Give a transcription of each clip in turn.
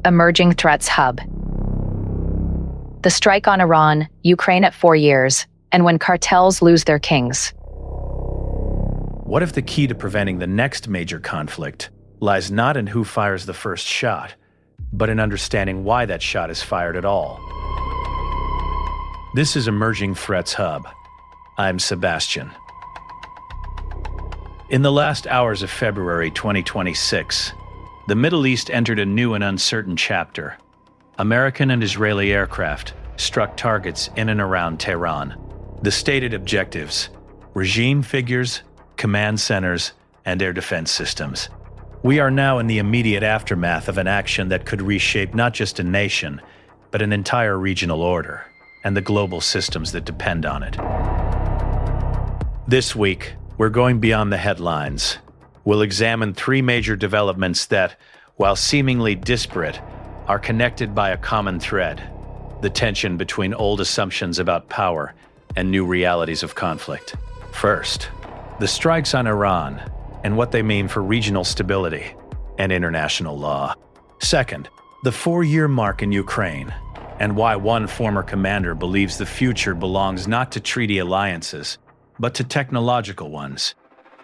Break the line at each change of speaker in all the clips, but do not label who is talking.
Emerging Threats Hub. The strike on Iran, Ukraine at 4 years, and when cartels lose their kings.
What if the key to preventing the next major conflict lies not in who fires the first shot, but in understanding why that shot is fired at all? This is Emerging Threats Hub. I'm Sebastian. In the last hours of February 2026, the Middle East entered a new and uncertain chapter. American and Israeli aircraft struck targets in and around Tehran. The stated objectives: regime figures, command centers, and air defense systems. We are now in the immediate aftermath of an action that could reshape not just a nation, but an entire regional order, and the global systems that depend on it. This week, we're going beyond the headlines. We'll examine 3 major developments that, while seemingly disparate, are connected by a common thread: the tension between old assumptions about power and new realities of conflict. First, the strikes on Iran and what they mean for regional stability and international law. Second, the 4-year mark in Ukraine and why one former commander believes the future belongs not to treaty alliances, but to technological ones.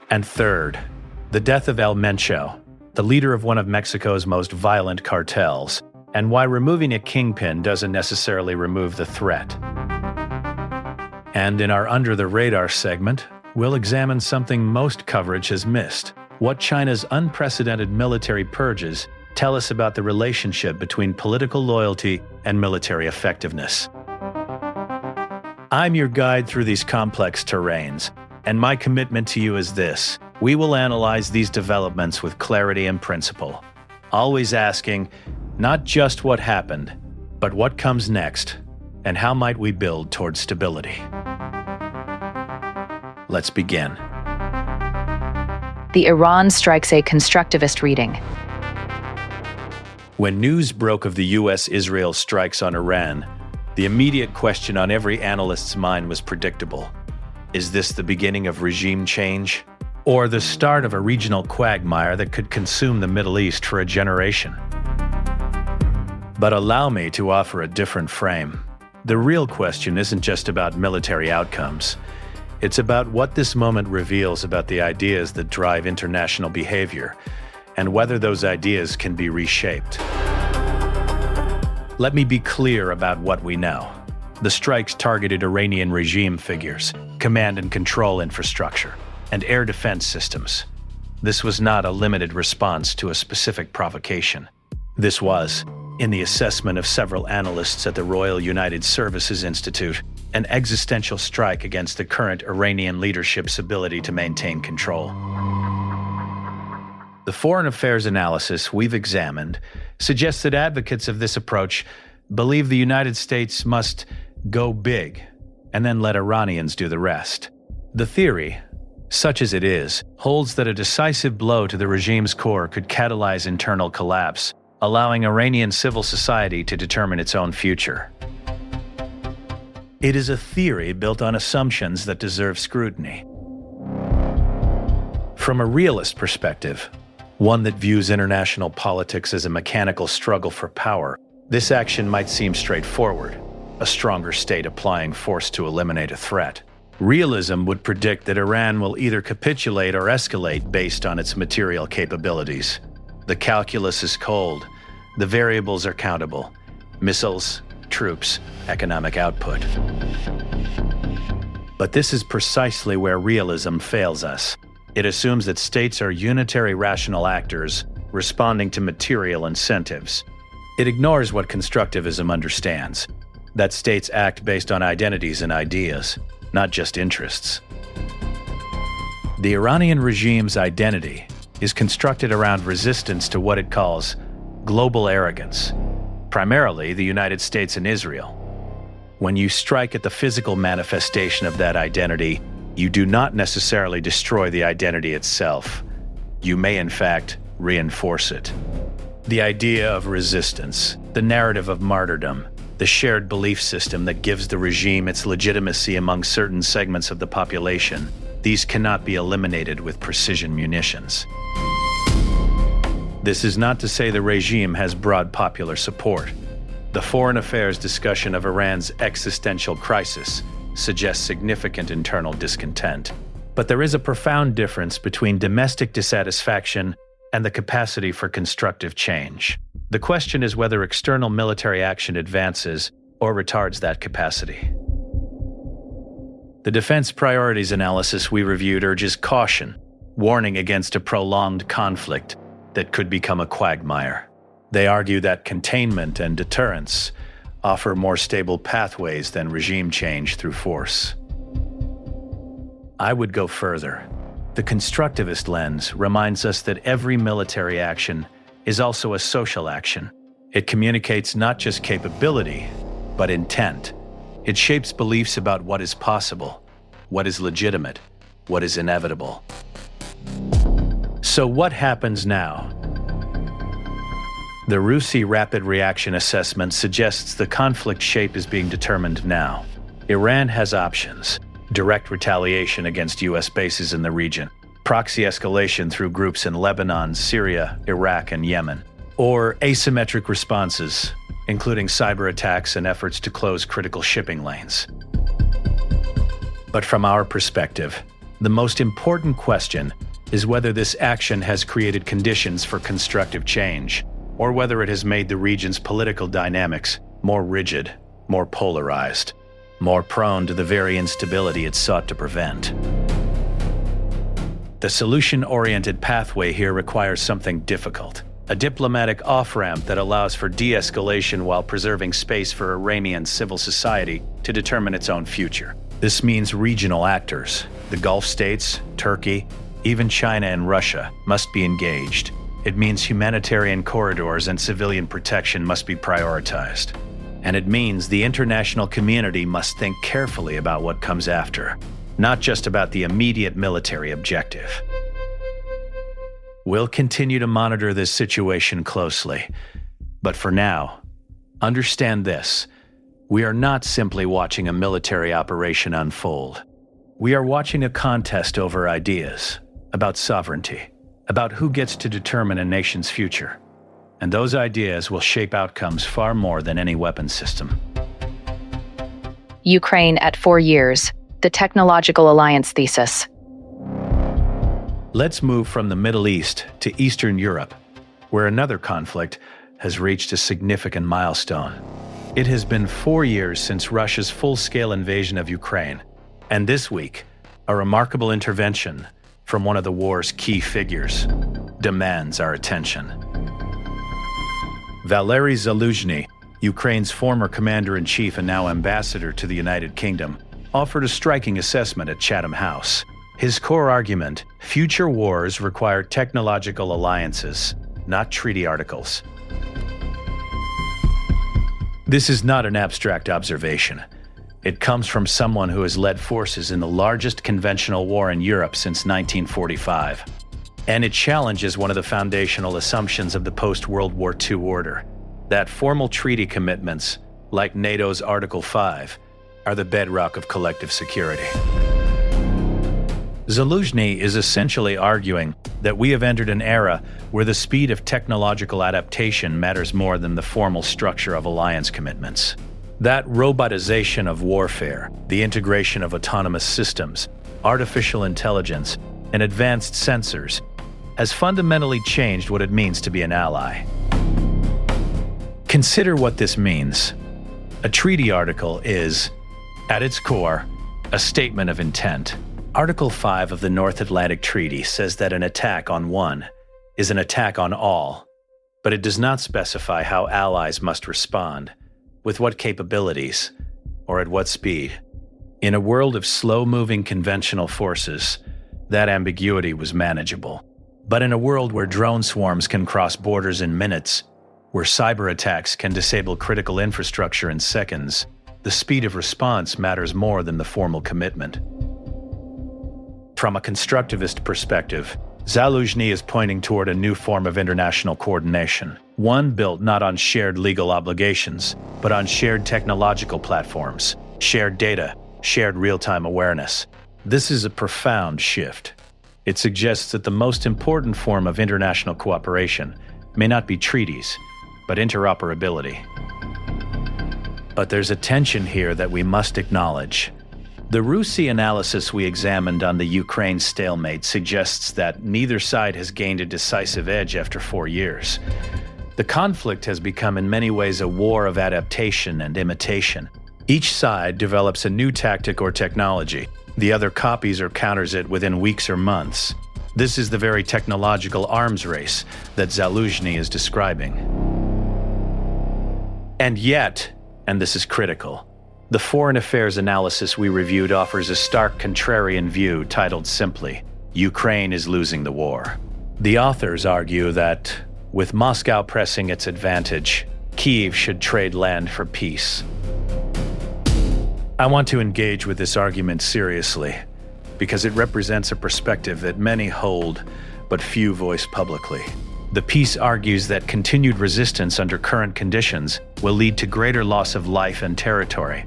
And third, the death of Mencho, the leader of one of Mexico's most violent cartels, and why removing a kingpin doesn't necessarily remove the threat. And in our Under the Radar segment, we'll examine something most coverage has missed: what China's unprecedented military purges tell us about the relationship between political loyalty and military effectiveness. I'm your guide through these complex terrains, and my commitment to you is this: we will analyze these developments with clarity and principle, always asking not just what happened, but what comes next, and how might we build towards stability. Let's begin.
The Iran strikes a constructivist reading.
When news broke of the U.S.-Israel strikes on Iran, the immediate question on every analyst's mind was predictable. Is this the beginning of regime change, or the start of a regional quagmire that could consume the Middle East for a generation? But allow me to offer a different frame. The real question isn't just about military outcomes. It's about what this moment reveals about the ideas that drive international behavior, and whether those ideas can be reshaped. Let me be clear about what we know. The strikes targeted Iranian regime figures, command and control infrastructure, and air defense systems. This was not a limited response to a specific provocation. This was, in the assessment of several analysts at the Royal United Services Institute, an existential strike against the current Iranian leadership's ability to maintain control. The foreign affairs analysis we've examined suggests that advocates of this approach believe the United States must go big and then let Iranians do the rest. The theory, such as it is, holds that a decisive blow to the regime's core could catalyze internal collapse, allowing Iranian civil society to determine its own future. It is a theory built on assumptions that deserve scrutiny. From a realist perspective, one that views international politics as a mechanical struggle for power, this action might seem straightforward: a stronger state applying force to eliminate a threat. Realism would predict that Iran will either capitulate or escalate based on its material capabilities. The calculus is cold. The variables are countable: missiles, troops, economic output. But this is precisely where realism fails us. It assumes that states are unitary rational actors responding to material incentives. It ignores what constructivism understands: that states act based on identities and ideas, not just interests. The Iranian regime's identity is constructed around resistance to what it calls global arrogance, primarily the United States and Israel. When you strike at the physical manifestation of that identity, you do not necessarily destroy the identity itself. You may, in fact, reinforce it. The idea of resistance, the narrative of martyrdom, the shared belief system that gives the regime its legitimacy among certain segments of the population, these cannot be eliminated with precision munitions. This is not to say the regime has broad popular support. The foreign affairs discussion of Iran's existential crisis suggests significant internal discontent. But there is a profound difference between domestic dissatisfaction and the capacity for constructive change. The question is whether external military action advances or retards that capacity. The defense priorities analysis we reviewed urges caution, warning against a prolonged conflict that could become a quagmire. They argue that containment and deterrence offer more stable pathways than regime change through force. I would go further. The constructivist lens reminds us that every military action is also a social action. It communicates not just capability, but intent. It shapes beliefs about what is possible, what is legitimate, what is inevitable. So what happens now? The RUSI Rapid Reaction Assessment suggests the conflict shape is being determined now. Iran has options: direct retaliation against U.S. bases in the region, proxy escalation through groups in Lebanon, Syria, Iraq, and Yemen, or asymmetric responses, including cyber attacks and efforts to close critical shipping lanes. But from our perspective, the most important question is whether this action has created conditions for constructive change, or whether it has made the region's political dynamics more rigid, more polarized, more prone to the very instability it sought to prevent. The solution-oriented pathway here requires something difficult: a diplomatic off-ramp that allows for de-escalation while preserving space for Iranian civil society to determine its own future. This means regional actors, the Gulf states, Turkey, even China and Russia, must be engaged. It means humanitarian corridors and civilian protection must be prioritized. And it means the international community must think carefully about what comes after, not just about the immediate military objective. We'll continue to monitor this situation closely, but for now, understand this: we are not simply watching a military operation unfold. We are watching a contest over ideas, about sovereignty, about who gets to determine a nation's future. And those ideas will shape outcomes far more than any weapon system.
Ukraine at 4 years, the technological alliance thesis.
Let's move from the Middle East to Eastern Europe, where another conflict has reached a significant milestone. It has been 4 years since Russia's full-scale invasion of Ukraine, and this week, a remarkable intervention from one of the war's key figures demands our attention. Valery Zaluzhny, Ukraine's former commander-in-chief and now ambassador to the United Kingdom, offered a striking assessment at Chatham House. His core argument: future wars require technological alliances, not treaty articles. This is not an abstract observation. It comes from someone who has led forces in the largest conventional war in Europe since 1945. And it challenges one of the foundational assumptions of the post-World War II order, that formal treaty commitments, like NATO's Article 5, are the bedrock of collective security. Zaluzhny is essentially arguing that we have entered an era where the speed of technological adaptation matters more than the formal structure of alliance commitments. That robotization of warfare, the integration of autonomous systems, artificial intelligence, and advanced sensors has fundamentally changed what it means to be an ally. Consider what this means. A treaty article is, at its core, a statement of intent. Article 5 of the North Atlantic Treaty says that an attack on one is an attack on all, but it does not specify how allies must respond, with what capabilities, or at what speed. In a world of slow-moving conventional forces, that ambiguity was manageable. But in a world where drone swarms can cross borders in minutes, where cyber attacks can disable critical infrastructure in seconds, the speed of response matters more than the formal commitment. From a constructivist perspective, Zaluzhny is pointing toward a new form of international coordination, one built not on shared legal obligations, but on shared technological platforms, shared data, shared real-time awareness. This is a profound shift. It suggests that the most important form of international cooperation may not be treaties, but interoperability. But there's a tension here that we must acknowledge. The RUSI analysis we examined on the Ukraine stalemate suggests that neither side has gained a decisive edge after 4 years. The conflict has become in many ways a war of adaptation and imitation. Each side develops a new tactic or technology. The other copies or counters it within weeks or months. This is the very technological arms race that Zaluzhny is describing. And yet, and this is critical, the foreign affairs analysis we reviewed offers a stark contrarian view titled simply, Ukraine is losing the war. The authors argue that, with Moscow pressing its advantage, Kyiv should trade land for peace. I want to engage with this argument seriously, because it represents a perspective that many hold, but few voice publicly. The piece argues that continued resistance under current conditions will lead to greater loss of life and territory,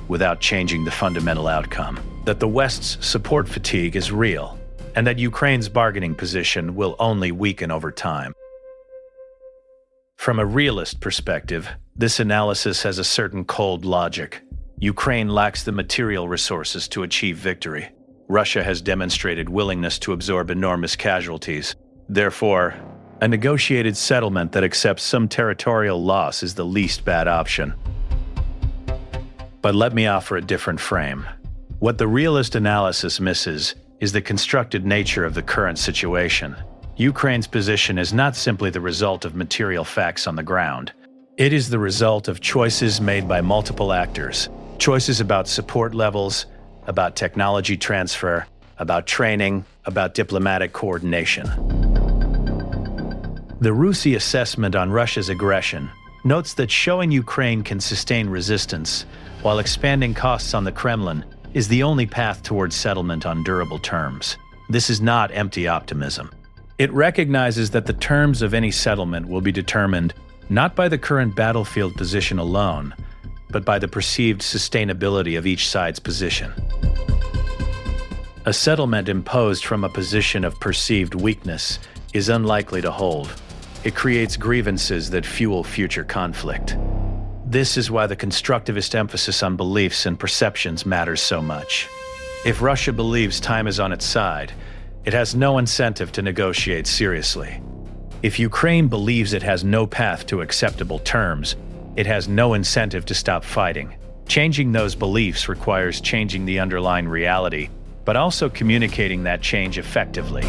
without changing the fundamental outcome. That the West's support fatigue is real, and that Ukraine's bargaining position will only weaken over time. From a realist perspective, this analysis has a certain cold logic. Ukraine lacks the material resources to achieve victory. Russia has demonstrated willingness to absorb enormous casualties. Therefore, a negotiated settlement that accepts some territorial loss is the least bad option. But let me offer a different frame. What the realist analysis misses is the constructed nature of the current situation. Ukraine's position is not simply the result of material facts on the ground. It is the result of choices made by multiple actors. Choices about support levels, about technology transfer, about training, about diplomatic coordination. The RUSI assessment on Russia's aggression notes that showing Ukraine can sustain resistance while expanding costs on the Kremlin is the only path towards settlement on durable terms. This is not empty optimism. It recognizes that the terms of any settlement will be determined not by the current battlefield position alone, but by the perceived sustainability of each side's position. A settlement imposed from a position of perceived weakness is unlikely to hold. It creates grievances that fuel future conflict. This is why the constructivist emphasis on beliefs and perceptions matters so much. If Russia believes time is on its side, it has no incentive to negotiate seriously. If Ukraine believes it has no path to acceptable terms, it has no incentive to stop fighting. Changing those beliefs requires changing the underlying reality, but also communicating that change effectively.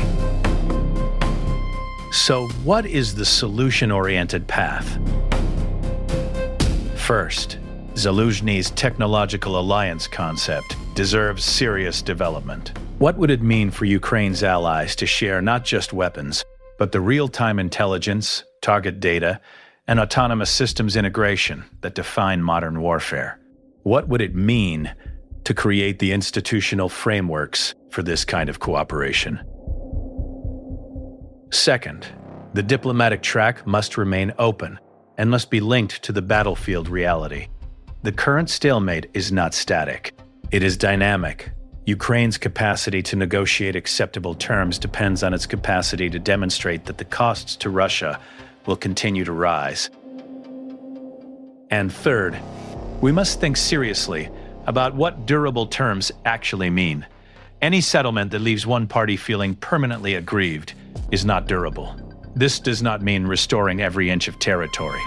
So, what is the solution-oriented path? First, Zaluzhny's technological alliance concept deserves serious development. What would it mean for Ukraine's allies to share not just weapons, but the real-time intelligence, target data, and autonomous systems integration that define modern warfare? What would it mean to create the institutional frameworks for this kind of cooperation? Second, the diplomatic track must remain open and must be linked to the battlefield reality. The current stalemate is not static. It is dynamic. Ukraine's capacity to negotiate acceptable terms depends on its capacity to demonstrate that the costs to Russia will continue to rise. And third, we must think seriously about what durable terms actually mean. Any settlement that leaves one party feeling permanently aggrieved is not durable. This does not mean restoring every inch of territory.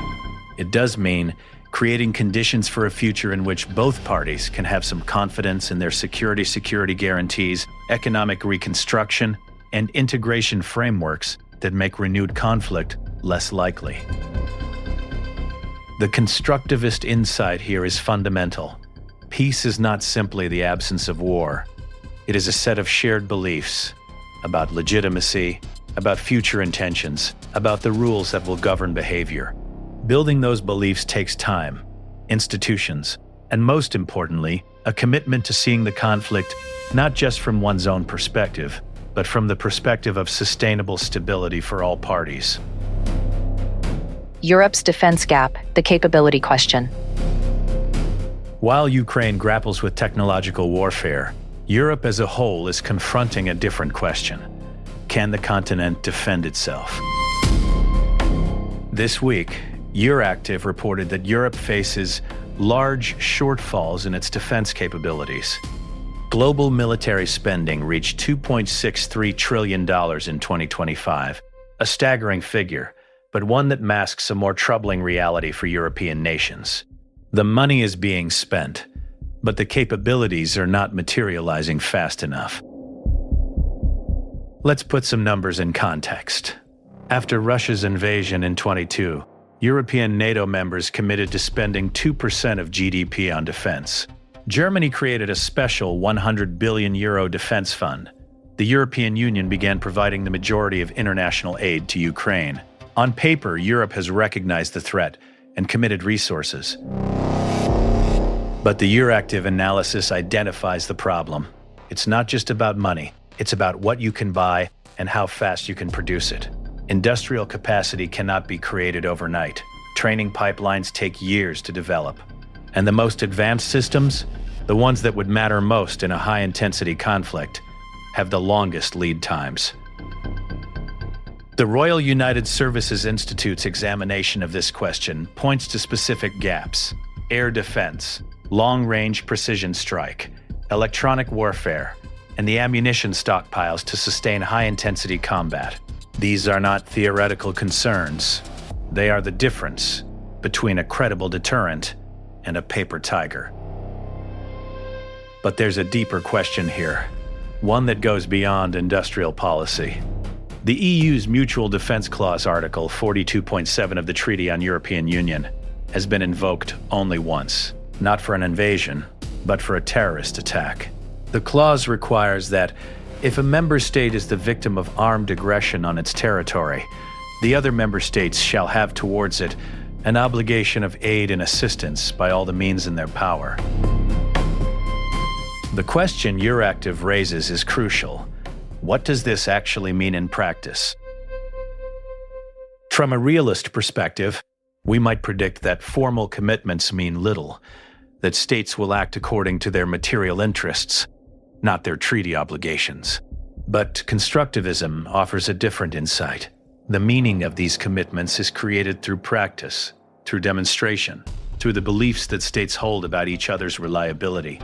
It does mean creating conditions for a future in which both parties can have some confidence in their security guarantees, economic reconstruction, and integration frameworks that make renewed conflict less likely. The constructivist insight here is fundamental. Peace is not simply the absence of war. It is a set of shared beliefs about legitimacy, about future intentions, about the rules that will govern behavior. Building those beliefs takes time, institutions, and most importantly, a commitment to seeing the conflict not just from one's own perspective, but from the perspective of sustainable stability for all parties.
Europe's defense gap, the capability question.
While Ukraine grapples with technological warfare, Europe as a whole is confronting a different question. Can the continent defend itself? This week, Euractiv reported that Europe faces large shortfalls in its defense capabilities. Global military spending reached $2.63 trillion in 2025, a staggering figure, but one that masks a more troubling reality for European nations. The money is being spent, but the capabilities are not materializing fast enough. Let's put some numbers in context. After Russia's invasion in 2022, European NATO members committed to spending 2% of GDP on defense. Germany created a special €100 billion defense fund. The European Union began providing the majority of international aid to Ukraine. On paper, Europe has recognized the threat and committed resources. But the Euractiv analysis identifies the problem. It's not just about money. It's about what you can buy and how fast you can produce it. Industrial capacity cannot be created overnight. Training pipelines take years to develop. And the most advanced systems, the ones that would matter most in a high-intensity conflict, have the longest lead times. The Royal United Services Institute's examination of this question points to specific gaps: air defense, long-range precision strike, electronic warfare, and the ammunition stockpiles to sustain high-intensity combat. These are not theoretical concerns. They are the difference between a credible deterrent and a paper tiger. But there's a deeper question here, one that goes beyond industrial policy. The EU's Mutual Defense Clause Article 42.7 of the Treaty on European Union has been invoked only once, not for an invasion, but for a terrorist attack. The clause requires that if a member state is the victim of armed aggression on its territory, the other member states shall have towards it an obligation of aid and assistance by all the means in their power. The question Euractiv raises is crucial. What does this actually mean in practice? From a realist perspective, we might predict that formal commitments mean little, that states will act according to their material interests, not their treaty obligations. But constructivism offers a different insight. The meaning of these commitments is created through practice, through demonstration, through the beliefs that states hold about each other's reliability.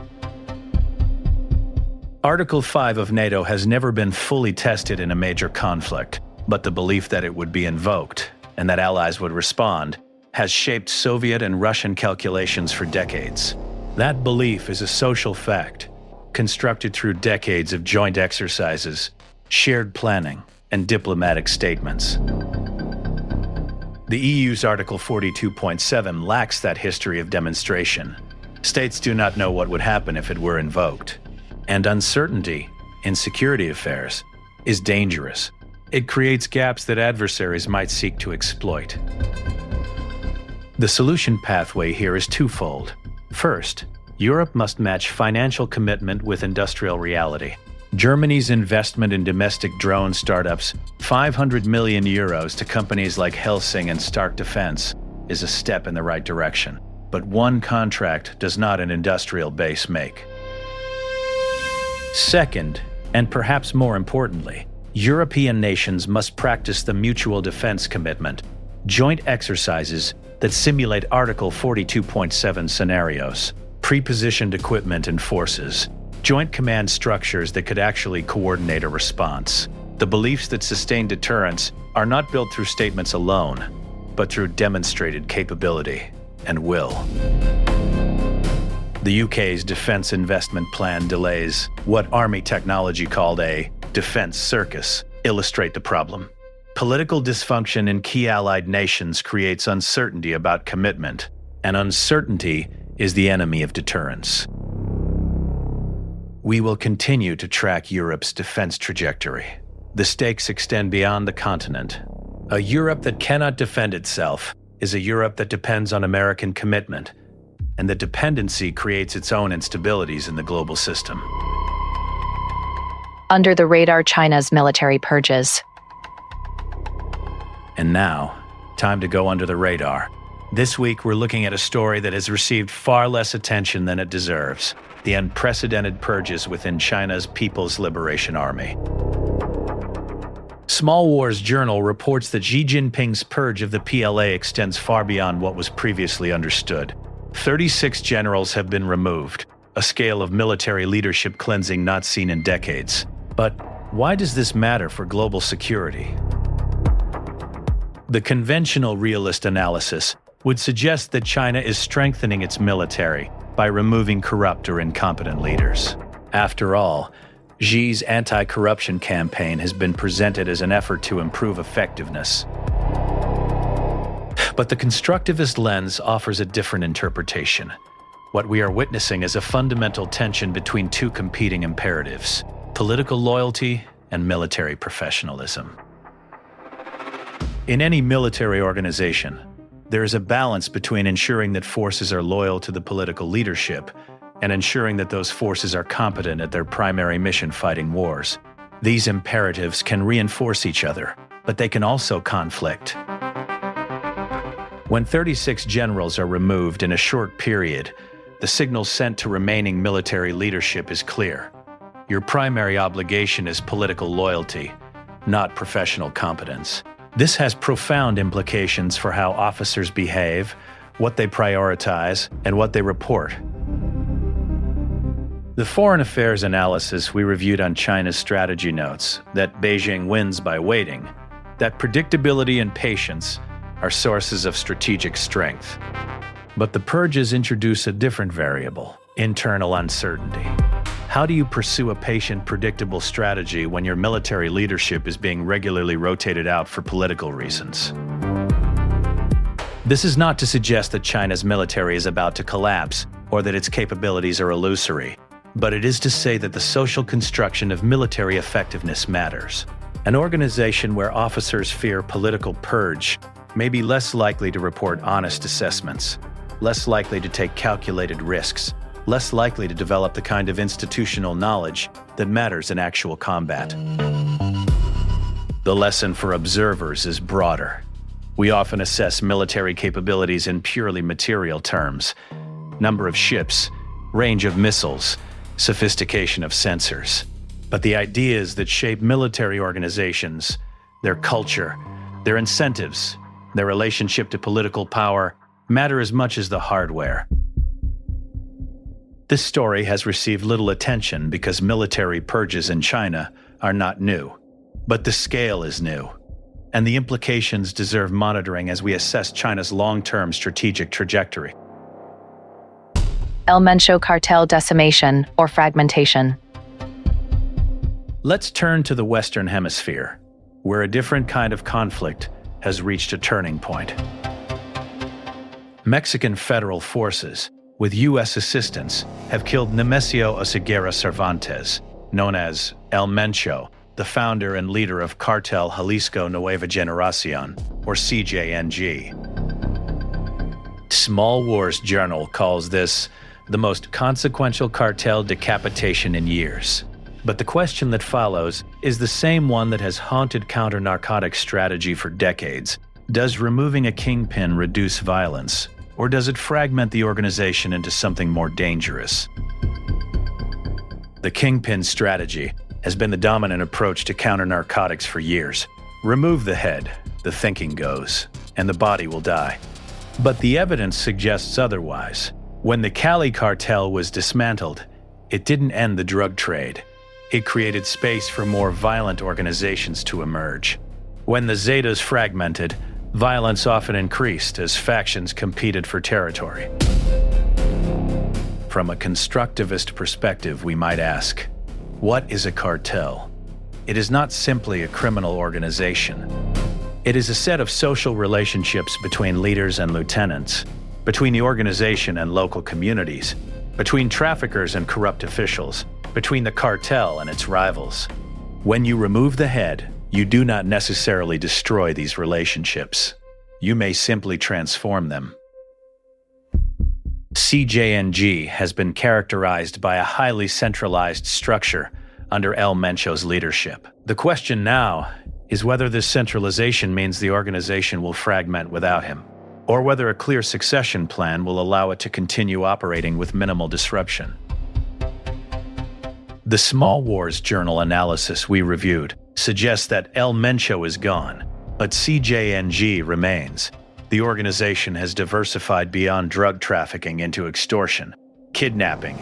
Article 5 of NATO has never been fully tested in a major conflict, but the belief that it would be invoked and that allies would respond has shaped Soviet and Russian calculations for decades. That belief is a social fact, constructed through decades of joint exercises, shared planning, and diplomatic statements. The EU's Article 42.7 lacks that history of demonstration. States do not know what would happen if it were invoked. And uncertainty in security affairs is dangerous. It creates gaps that adversaries might seek to exploit. The solution pathway here is twofold. First, Europe must match financial commitment with industrial reality. Germany's investment in domestic drone startups, €500 million to companies like Helsing and Stark Defense, is a step in the right direction. But one contract does not an industrial base make. Second, and perhaps more importantly, European nations must practice the mutual defense commitment, joint exercises that simulate Article 42.7 scenarios, pre-positioned equipment and forces, joint command structures that could actually coordinate a response. The beliefs that sustain deterrence are not built through statements alone, but through demonstrated capability and will. The UK's defense investment plan delays, what Army technology called a defense circus, illustrate the problem. Political dysfunction in key allied nations creates uncertainty about commitment, and uncertainty is the enemy of deterrence. We will continue to track Europe's defense trajectory. The stakes extend beyond the continent. A Europe that cannot defend itself is a Europe that depends on American commitment, and the dependency creates its own instabilities in the global system.
Under the radar, China's military purges.
And now, time to go under the radar. This week, we're looking at a story that has received far less attention than it deserves: the unprecedented purges within China's People's Liberation Army. Small Wars Journal reports that Xi Jinping's purge of the PLA extends far beyond what was previously understood. 36 generals have been removed, a scale of military leadership cleansing not seen in decades. But why does this matter for global security? The conventional realist analysis would suggest that China is strengthening its military by removing corrupt or incompetent leaders. After all, Xi's anti-corruption campaign has been presented as an effort to improve effectiveness. But the constructivist lens offers a different interpretation. What we are witnessing is a fundamental tension between two competing imperatives: political loyalty and military professionalism. In any military organization, there is a balance between ensuring that forces are loyal to the political leadership and ensuring that those forces are competent at their primary mission, fighting wars. These imperatives can reinforce each other, but they can also conflict. When 36 generals are removed in a short period, the signal sent to remaining military leadership is clear. Your primary obligation is political loyalty, not professional competence. This has profound implications for how officers behave, what they prioritize, and what they report. The foreign affairs analysis we reviewed on China's strategy notes that Beijing wins by waiting, that predictability and patience are sources of strategic strength. But the purges introduce a different variable: internal uncertainty. How do you pursue a patient, predictable strategy when your military leadership is being regularly rotated out for political reasons? This is not to suggest that China's military is about to collapse or that its capabilities are illusory, but it is to say that the social construction of military effectiveness matters. An organization where officers fear political purge may be less likely to report honest assessments, less likely to take calculated risks, less likely to develop the kind of institutional knowledge that matters in actual combat. The lesson for observers is broader. We often assess military capabilities in purely material terms: number of ships, range of missiles, sophistication of sensors. But the ideas that shape military organizations, their culture, their incentives, their relationship to political power, matter as much as the hardware. This story has received little attention because military purges in China are not new. But the scale is new, and the implications deserve monitoring as we assess China's long-term strategic trajectory.
Mencho cartel decimation or fragmentation.
Let's turn to the Western Hemisphere, where a different kind of conflict has reached a turning point. Mexican federal forces, with U.S. assistance, have killed Nemesio Oseguera Cervantes, known as El Mencho, the founder and leader of Cartel Jalisco Nueva Generación, or CJNG. Small Wars Journal calls this the most consequential cartel decapitation in years. But the question that follows is the same one that has haunted counter-narcotics strategy for decades. Does removing a kingpin reduce violence, or does it fragment the organization into something more dangerous? The kingpin strategy has been the dominant approach to counter-narcotics for years. Remove the head, the thinking goes, and the body will die. But the evidence suggests otherwise. When the Cali cartel was dismantled, it didn't end the drug trade. It created space for more violent organizations to emerge. When the Zetas fragmented, violence often increased as factions competed for territory. From a constructivist perspective, we might ask, what is a cartel? It is not simply a criminal organization. It is a set of social relationships between leaders and lieutenants, between the organization and local communities, between traffickers and corrupt officials, between the cartel and its rivals. When you remove the head, you do not necessarily destroy these relationships. You may simply transform them. CJNG has been characterized by a highly centralized structure under El Mencho's leadership. The question now is whether this centralization means the organization will fragment without him, or whether a clear succession plan will allow it to continue operating with minimal disruption. The Small Wars Journal analysis we reviewed suggests that El Mencho is gone, but CJNG remains. The organization has diversified beyond drug trafficking into extortion, kidnapping,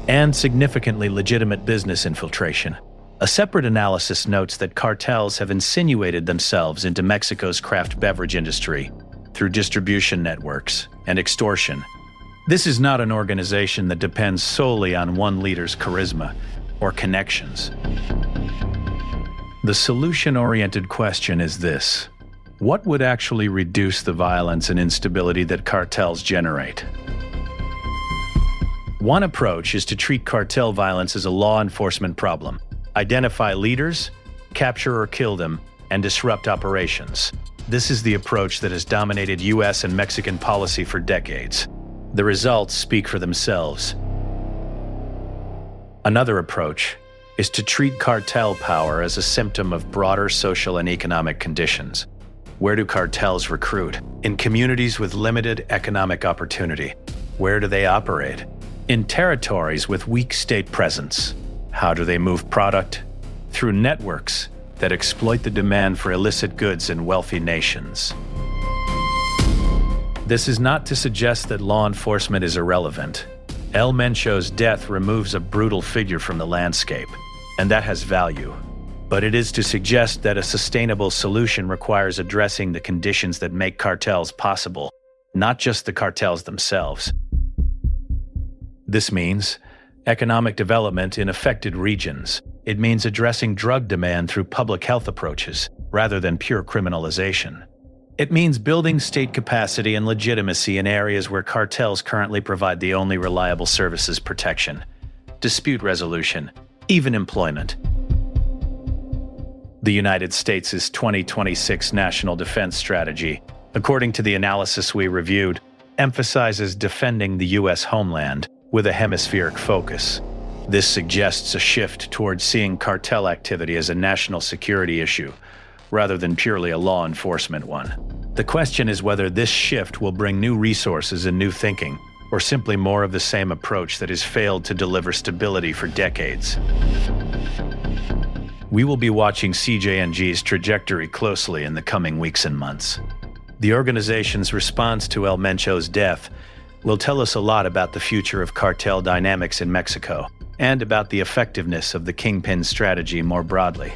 and significantly legitimate business infiltration. A separate analysis notes that cartels have insinuated themselves into Mexico's craft beverage industry through distribution networks and extortion. This is not an organization that depends solely on one leader's charisma or connections. The solution-oriented question is this: what would actually reduce the violence and instability that cartels generate? One approach is to treat cartel violence as a law enforcement problem. Identify leaders, capture or kill them, and disrupt operations. This is the approach that has dominated US and Mexican policy for decades. The results speak for themselves. Another approach is to treat cartel power as a symptom of broader social and economic conditions. Where do cartels recruit? In communities with limited economic opportunity. Where do they operate? In territories with weak state presence. How do they move product? Through networks that exploit the demand for illicit goods in wealthy nations. This is not to suggest that law enforcement is irrelevant. El Mencho's death removes a brutal figure from the landscape, and that has value. But it is to suggest that a sustainable solution requires addressing the conditions that make cartels possible, not just the cartels themselves. This means economic development in affected regions. It means addressing drug demand through public health approaches, rather than pure criminalization. It means building state capacity and legitimacy in areas where cartels currently provide the only reliable services: protection, dispute resolution, even employment. The United States' 2026 National Defense Strategy, according to the analysis we reviewed, emphasizes defending the U.S. homeland with a hemispheric focus. This suggests a shift towards seeing cartel activity as a national security issue, rather than purely a law enforcement one. The question is whether this shift will bring new resources and new thinking, or simply more of the same approach that has failed to deliver stability for decades. We will be watching CJNG's trajectory closely in the coming weeks and months. The organization's response to El Mencho's death will tell us a lot about the future of cartel dynamics in Mexico, and about the effectiveness of the Kingpin strategy more broadly.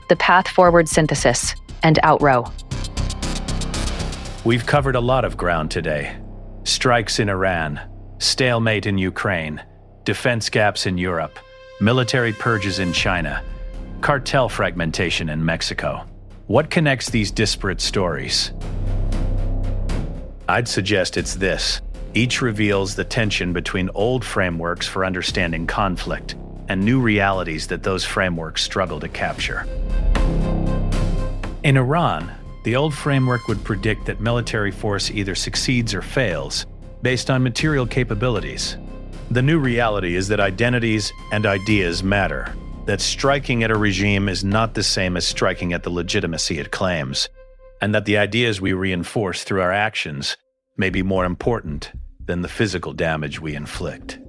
The path forward synthesis and outrow.
We've covered a lot of ground today. Strikes in Iran, stalemate in Ukraine, defense gaps in Europe, military purges in China, cartel fragmentation in Mexico. What connects these disparate stories? I'd suggest it's this. Each reveals the tension between old frameworks for understanding conflict and new realities that those frameworks struggle to capture. In Iran, the old framework would predict that military force either succeeds or fails based on material capabilities. The new reality is that identities and ideas matter, that striking at a regime is not the same as striking at the legitimacy it claims, and that the ideas we reinforce through our actions may be more important than the physical damage we inflict.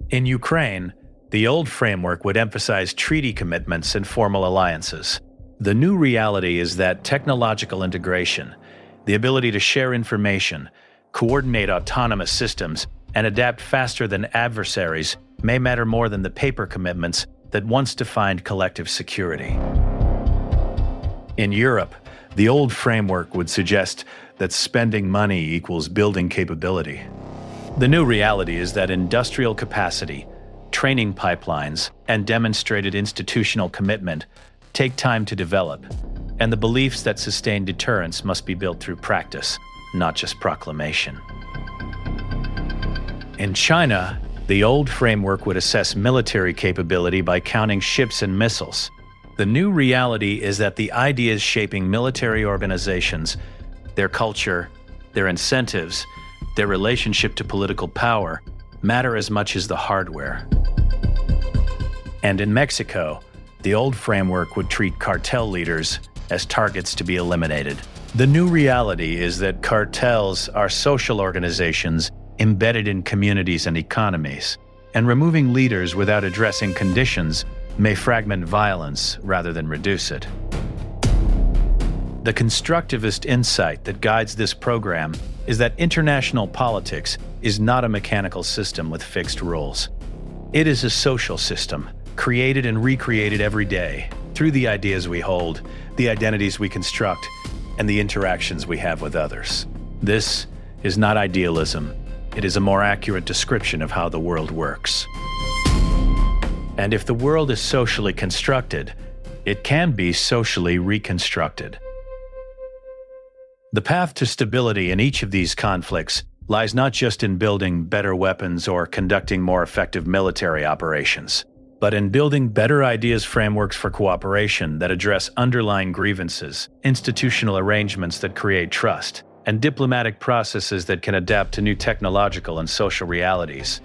In Ukraine, the old framework would emphasize treaty commitments and formal alliances. The new reality is that technological integration, the ability to share information, coordinate autonomous systems, and adapt faster than adversaries may matter more than the paper commitments that once defined collective security. In Europe, the old framework would suggest that spending money equals building capability. The new reality is that industrial capacity, training pipelines, and demonstrated institutional commitment take time to develop, and the beliefs that sustain deterrence must be built through practice, not just proclamation. In China, the old framework would assess military capability by counting ships and missiles. The new reality is that the ideas shaping military organizations, their culture, their incentives, their relationship to political power, matter as much as the hardware. And in Mexico, the old framework would treat cartel leaders as targets to be eliminated. The new reality is that cartels are social organizations embedded in communities and economies, and removing leaders without addressing conditions may fragment violence rather than reduce it. The constructivist insight that guides this program is that international politics is not a mechanical system with fixed rules. It is a social system, created and recreated every day through the ideas we hold, the identities we construct, and the interactions we have with others. This is not idealism. It is a more accurate description of how the world works. And if the world is socially constructed, it can be socially reconstructed. The path to stability in each of these conflicts lies not just in building better weapons or conducting more effective military operations, but in building better ideas frameworks for cooperation that address underlying grievances, institutional arrangements that create trust, and diplomatic processes that can adapt to new technological and social realities.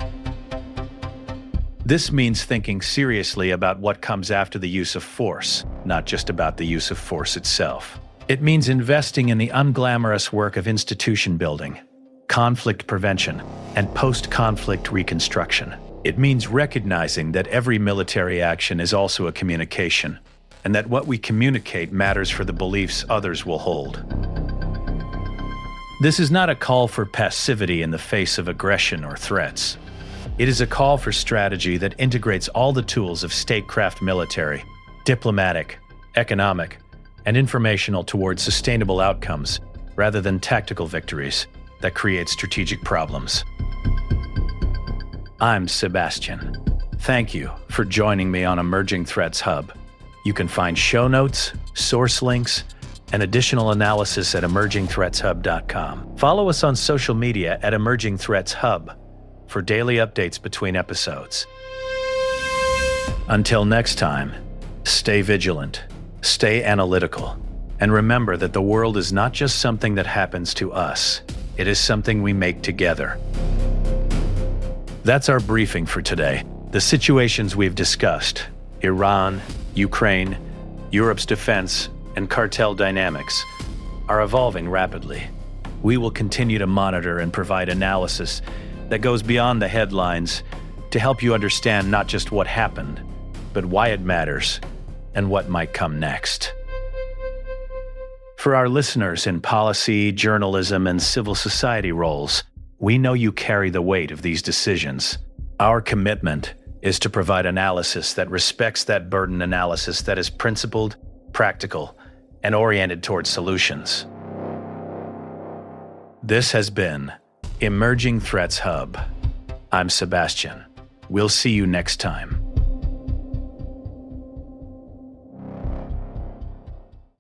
This means thinking seriously about what comes after the use of force, not just about the use of force itself. It means investing in the unglamorous work of institution building, conflict prevention, and post-conflict reconstruction. It means recognizing that every military action is also a communication, and that what we communicate matters for the beliefs others will hold. This is not a call for passivity in the face of aggression or threats. It is a call for strategy that integrates all the tools of statecraft military, diplomatic, economic, and informational towards sustainable outcomes rather than tactical victories that create strategic problems. I'm Sebastian. Thank you for joining me on Emerging Threats Hub. You can find show notes, source links, and additional analysis at emergingthreatshub.com. Follow us on social media at Emerging Threats Hub for daily updates between episodes. Until next time, stay vigilant, stay analytical, and remember that the world is not just something that happens to us. It is something we make together. That's our briefing for today. The situations we've discussed, Iran, Ukraine, Europe's defense, and cartel dynamics, are evolving rapidly. We will continue to monitor and provide analysis that goes beyond the headlines to help you understand not just what happened, but why it matters and what might come next. For our listeners in policy, journalism, and civil society roles, we know you carry the weight of these decisions. Our commitment is to provide analysis that respects that burden, analysis that is principled, practical, and oriented towards solutions. This has been Emerging Threats Hub. I'm Sebastian. We'll see you next time.